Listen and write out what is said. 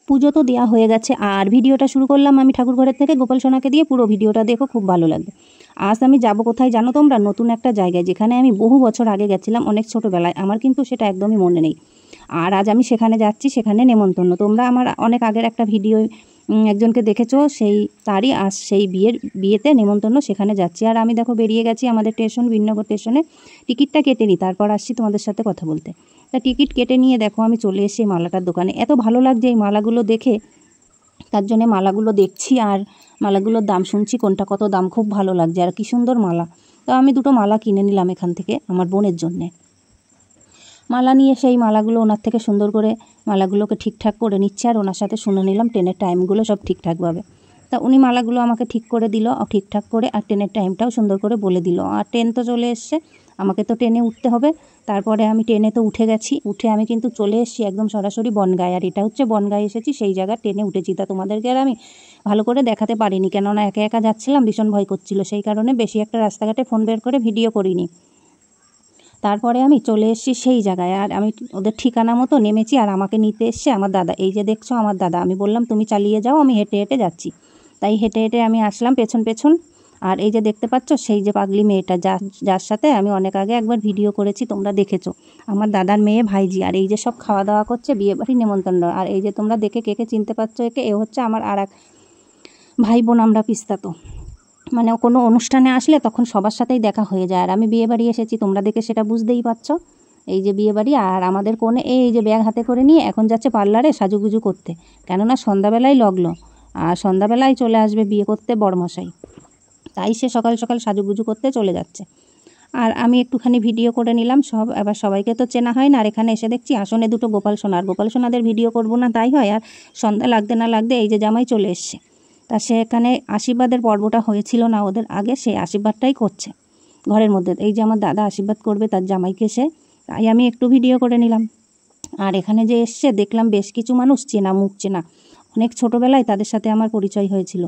পুজো তো দেওয়া হয়ে গেছে, আর ভিডিওটা শুরু করলাম আমি ঠাকুর ঘরের থেকে। গোপাল সোনাকে দিয়ে পুরো ভিডিওটা দেখো, খুব ভালো লাগবে। আজ আমি যাব কোথায় জানো তোমরা? নতুন একটা জায়গায়, যেখানে আমি বহু বছর আগে গেছিলাম অনেক ছোটোবেলায়, আমার কিন্তু সেটা একদমই মনে নেই। আর আজ আমি সেখানে যাচ্ছি, সেখানে নেমন্তন্ন। তোমরা আমার অনেক আগের একটা ভিডিও একজনকে দেখেছো, তারই আজ সেই বিয়েতে নেমন্তন্ন, সেখানে যাচ্ছি। আর আমি দেখো বেরিয়ে গেছি আমাদের স্টেশন, বিনগর স্টেশনে। টিকিটটা কেটে নিই, তারপর আসছি তোমাদের সাথে কথা বলতে। তা টিকিট কেটে নিয়ে দেখো আমি চলে এসেছি মালাটার দোকানে। এত ভালো লাগছে এই মালাগুলো দেখে, তার জন্যে মালাগুলো দেখছি আর মালাগুলোর দাম শুনছি, কোনটা কত দাম। খুব ভালো লাগছে, আর কি সুন্দর মালা। তো আমি দুটো মালা কিনে নিলাম এখান থেকে আমার বোনের জন্যে। মালা নিয়ে সেই মালাগুলো ওনার থেকে সুন্দর করে মালাগুলোকে ঠিকঠাক করে নিচ্ছে, আর ওনার সাথে শুনে নিলাম ট্রেনের টাইমগুলো সব ঠিকঠাকভাবে। তা উনি মালাগুলো আমাকে ঠিক করে দিল ঠিকঠাক করে, আর ট্রেনের টাইমটাও সুন্দর করে বলে দিল। আর ট্রেন তো চলে এসছে, আমাকে তো ট্রেনে উঠতে হবে। তারপরে আমি ট্রেনে তো উঠে গেছি, উঠে আমি কিন্তু চলে এসেছি একদম সরাসরি বনগাঁয়। আর এটা হচ্ছে বনগাঁয় এসেছি, সেই জায়গায় ট্রেনে উঠেছি। তা তোমাদেরকে আর আমি ভালো করে দেখাতে পারিনি, কেননা একা একা যাচ্ছিলাম, ভীষণ ভয় করছিল, সেই কারণে বেশি একটা রাস্তাঘাটে ফোন বের করে ভিডিও করিনি। তারপরে আমি চলে এসেছি সেই জায়গায়, আর আমি ওদের ঠিকানা মতো নেমেছি। আর আমাকে নিতে এসছে আমার দাদা, এই যে দেখছো আমার দাদা। আমি বললাম তুমি চালিয়ে যাও, আমি হেঁটে হেঁটে যাচ্ছি। তাই হেঁটে হেঁটে আমি আসলাম পেছন পেছন। আর এই যে দেখতে পাচ্ছ সেই যে পাগলি মেয়েটা, যার সাথে আমি অনেক আগে একবার ভিডিও করেছি, তোমরা দেখেছো, আমার দাদার মেয়ে ভাইজি। আর এই যে সব খাওয়া দাওয়া করছে, বিয়েবাড়ি নেমন্তন্ন। আর এই যে তোমরা দেখে কে কে চিনতে পারছো একে, এ হচ্ছে আমার আর এক ভাই বোন, আমরা পিস্তাতো। মানে কোনো অনুষ্ঠানে আসলে তখন সবার সাথেই দেখা হয়ে যায়। আর আমি বিয়েবাড়ি এসেছি, তোমরা দেখে সেটা বুঝতেই পারছো। এই যে বিয়েবাড়ি, আর আমাদের কোণে এই যে ব্যাগ হাতে করে নিয়ে এখন যাচ্ছে পার্লারে সাজুগুজু করতে, কেননা সন্ধ্যাবেলায় লগ্ন, আর সন্ধ্যাবেলায় চলে আসবে বিয়ে করতে বরমশাই। তাই সে সকাল সকাল সাজুগুজু করতে চলে যাচ্ছে। আর আমি একটুখানি ভিডিও করে নিলাম সব। এবার সবাইকে তো চেনা হয় না। আর এখানে এসে দেখছি আসনে দুটো গোপাল সোনাদের ভিডিও করব না তাই হয়। আর সন্ধ্যা লাগতে না লাগতে এই যে জামাই চলে এসছে। তা সেখানে আশীর্বাদের পর্বটা হয়েছিল না ওদের আগে, সেই আশীর্বাদটাই করছে ঘরের মধ্যে। এই যে আমার দাদা আশীর্বাদ করবে তার জামাইকে, তাই আমি একটু ভিডিও করে নিলাম। আর এখানে যে এসছে দেখলাম বেশ কিছু মানুষ চেনা মুখ চেনা, অনেক ছোটোবেলায় তাদের সাথে আমার পরিচয় হয়েছিল।